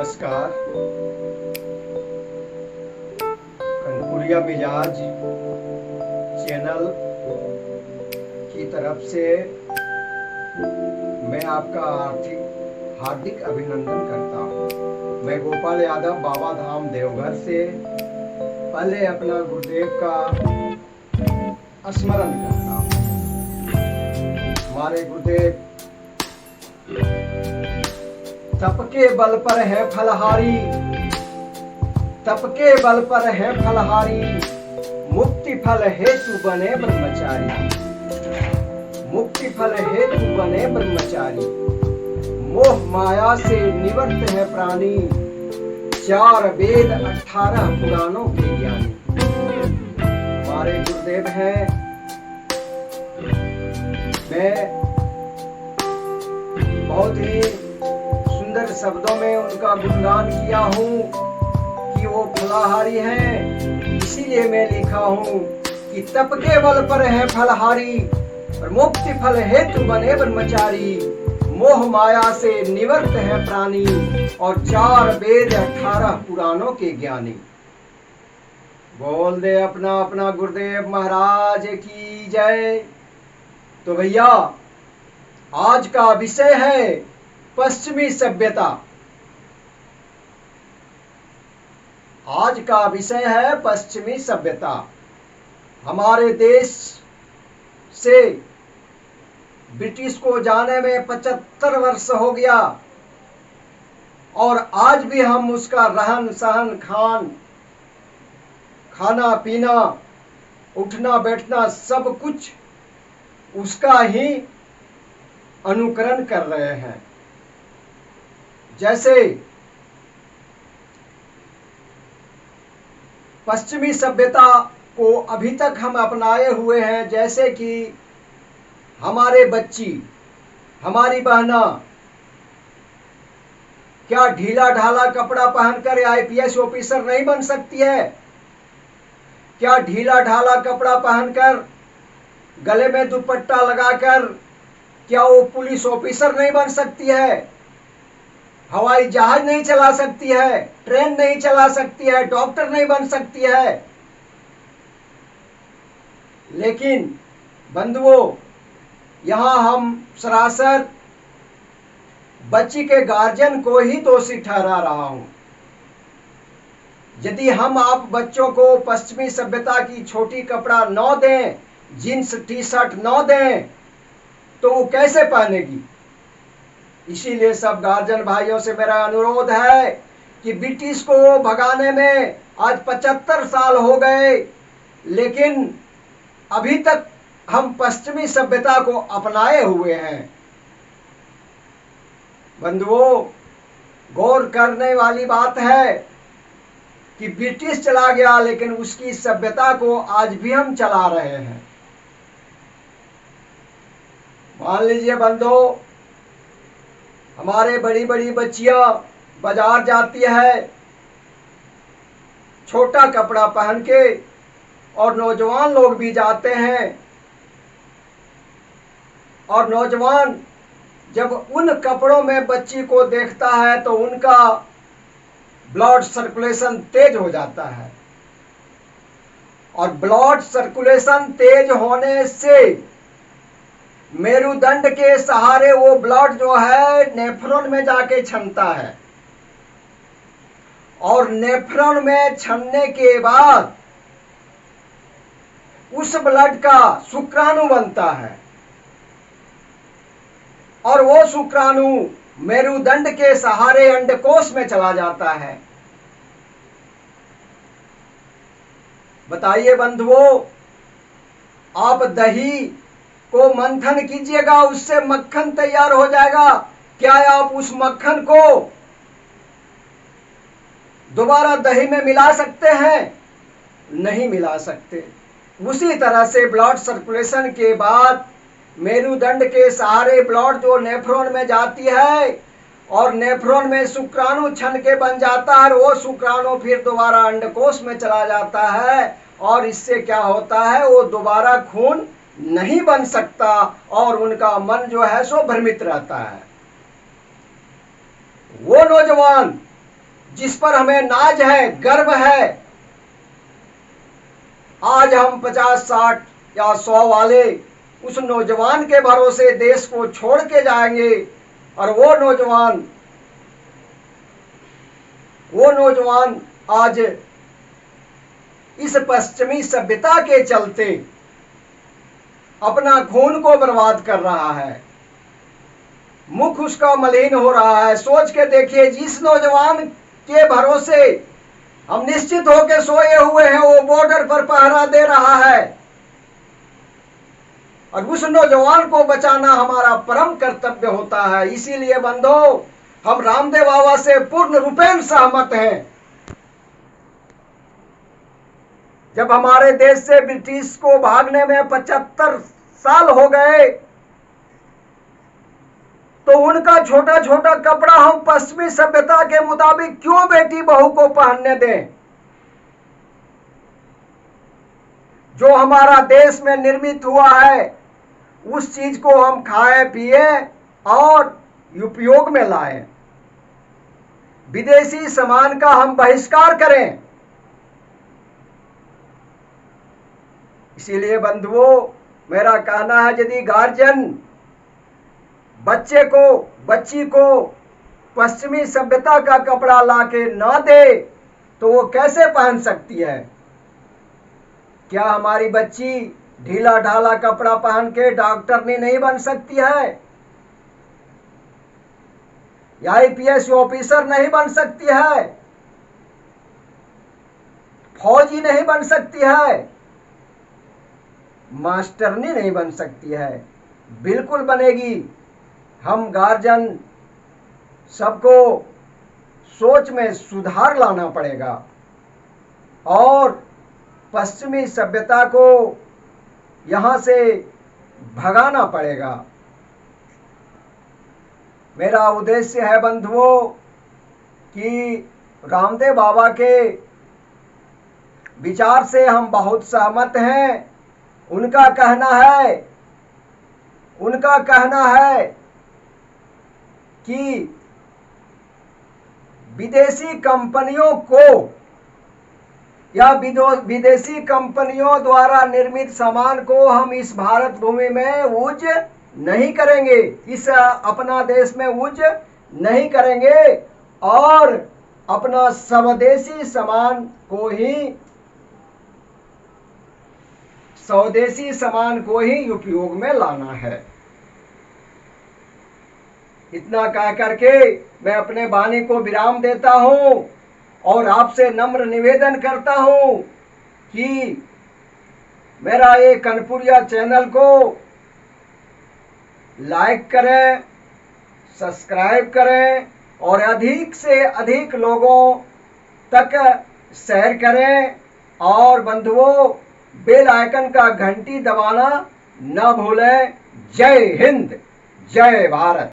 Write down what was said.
नमस्कार। कनपुरिया मिजाज चैनल की तरफ से मैं आपका हार्दिक अभिनंदन करता हूँ। मैं गोपाल यादव बाबा धाम देवघर से पहले अपना गुरुदेव का स्मरण करता हूँ। हमारे गुरुदेव तप के बल पर है फलहारी, तप के बल पर है फलहारी, मुक्ति फल हेतु बने ब्रह्मचारी, मुक्ति फल हेतु बने ब्रह्मचारी, मोह माया से निवर्त है प्राणी, 4 वेद 18 पुराणों के ज्ञानी। हमारे गुरुदेव हैं। मैं बहुत ही सुंदर शब्दों में उनका गुणगान किया हूँ कि वो फलाहारी हैं। इसीलिए मैं लिखा हूँ कि तप के बल पर है फलहारी और मुक्ति फल हेतु बने ब्रह्मचारी, मोह माया से निवर्त है प्राणी और 4 वेद 18 पुराणों के ज्ञानी। बोल दे अपना अपना गुरुदेव महाराज की जय। तो भैया, आज का विषय है पश्चिमी सभ्यता। आज का विषय है पश्चिमी सभ्यता। हमारे देश से ब्रिटिश को जाने में 75 वर्ष हो गया और आज भी हम उसका रहन सहन, खाना पीना, उठना बैठना सब कुछ उसका ही अनुकरण कर रहे हैं। जैसे पश्चिमी सभ्यता को अभी तक हम अपनाए हुए हैं, जैसे कि हमारे बच्ची, हमारी बहना क्या ढीला ढाला कपड़ा पहनकर आईपीएस ऑफिसर नहीं बन सकती है? क्या ढीला ढाला कपड़ा पहनकर, गले में दुपट्टा लगाकर क्या वो पुलिस ऑफिसर नहीं बन सकती है? हवाई जहाज नहीं चला सकती है? ट्रेन नहीं चला सकती है? डॉक्टर नहीं बन सकती है? लेकिन बंधुओं, यहां हम सरासर बच्ची के गार्जियन को ही दोषी ठहरा रहा हूं। यदि हम आप बच्चों को पश्चिमी सभ्यता की छोटी कपड़ा न दें, जींस टी शर्ट न दें, तो वो कैसे पहनेगी? इसीलिए सब गार्जियन भाइयों से मेरा अनुरोध है कि ब्रिटिश को भगाने में आज 75 साल हो गए, लेकिन अभी तक हम पश्चिमी सभ्यता को अपनाए हुए हैं। बंधुओं, गौर करने वाली बात है कि ब्रिटिश चला गया, लेकिन उसकी सभ्यता को आज भी हम चला रहे हैं। मान लीजिए बंधुओं, हमारे बड़ी बड़ी बच्चियां बाजार जाती है छोटा कपड़ा पहन के, और नौजवान लोग भी जाते हैं, और नौजवान जब उन कपड़ों में बच्ची को देखता है तो उनका ब्लड सर्कुलेशन तेज हो जाता है, और ब्लड सर्कुलेशन तेज होने से मेरुदंड के सहारे वो ब्लड जो है नेफ्रॉन में जाके छनता है, और नेफ्रॉन में छनने के बाद उस ब्लड का शुक्राणु बनता है, और वो शुक्राणु मेरुदंड के सहारे अंडकोश में चला जाता है। बताइए बंधुओं, आप दही को मंथन कीजिएगा, उससे मक्खन तैयार हो जाएगा। क्या आप उस मक्खन को दोबारा दही में मिला सकते हैं? नहीं मिला सकते। उसी तरह से ब्लड सर्कुलेशन के बाद मेरुदंड के सहारे ब्लड जो नेफ्रॉन में जाती है, और नेफ्रॉन में शुक्राणु छन के बन जाता है, वो शुक्राणु फिर दोबारा अंडकोश में चला जाता है, और इससे क्या होता है, वो दोबारा खून नहीं बन सकता और उनका मन जो है सो भ्रमित रहता है। वो नौजवान जिस पर हमें नाज है, गर्व है। आज हम 50, 60 या 100 वाले उस नौजवान के भरोसे देश को छोड़ के जाएंगे, और वो नौजवान आज इस पश्चिमी सभ्यता के चलते अपना खून को बर्बाद कर रहा है, मुख उसका मलिन हो रहा है। सोच के देखिए, जिस नौजवान के भरोसे हम निश्चित होकर सोए हुए हैं, वो बॉर्डर पर पहरा दे रहा है, और उस नौजवान को बचाना हमारा परम कर्तव्य होता है। इसीलिए बंधो, हम रामदेव बाबा से पूर्ण रूपेण सहमत हैं। जब हमारे देश से ब्रिटिश को भागने में 75 साल हो गए, तो उनका छोटा छोटा कपड़ा हम पश्चिमी सभ्यता के मुताबिक क्यों बेटी बहू को पहनने दें? जो हमारा देश में निर्मित हुआ है, उस चीज को हम खाए पिए और उपयोग में लाएं। विदेशी सामान का हम बहिष्कार करें। इसीलिए बंधुओं, मेरा कहना है, यदि गार्जियन बच्ची को पश्चिमी सभ्यता का कपड़ा लाके ना दे, तो वो कैसे पहन सकती है? क्या हमारी बच्ची ढीला ढाला कपड़ा पहन के डॉक्टरनी नहीं बन सकती है, या आईपीएस ऑफिसर नहीं बन सकती है, फौजी नहीं बन सकती है, मास्टरनी नहीं बन सकती है? बिल्कुल बनेगी। हम गार्जियन सबको सोच में सुधार लाना पड़ेगा और पश्चिमी सभ्यता को यहाँ से भगाना पड़ेगा। मेरा उद्देश्य है बंधुओं कि रामदेव बाबा के विचार से हम बहुत सहमत हैं। उनका कहना है कि विदेशी कंपनियों को या विदेशी कंपनियों द्वारा निर्मित सामान को हम इस भारत भूमि में यूज नहीं करेंगे, इस अपना देश में यूज नहीं करेंगे, और अपना स्वदेशी सामान को ही उपयोग में लाना है। इतना कह करके मैं अपने वाणी को विराम देता हूं और आपसे नम्र निवेदन करता हूं कि मेरा ये कनपुरिया चैनल को लाइक करें, सब्सक्राइब करें और अधिक से अधिक लोगों तक शेयर करें, और बंधुओं बेल आइकन का घंटी दबाना न भूलें। जय हिंद, जय भारत।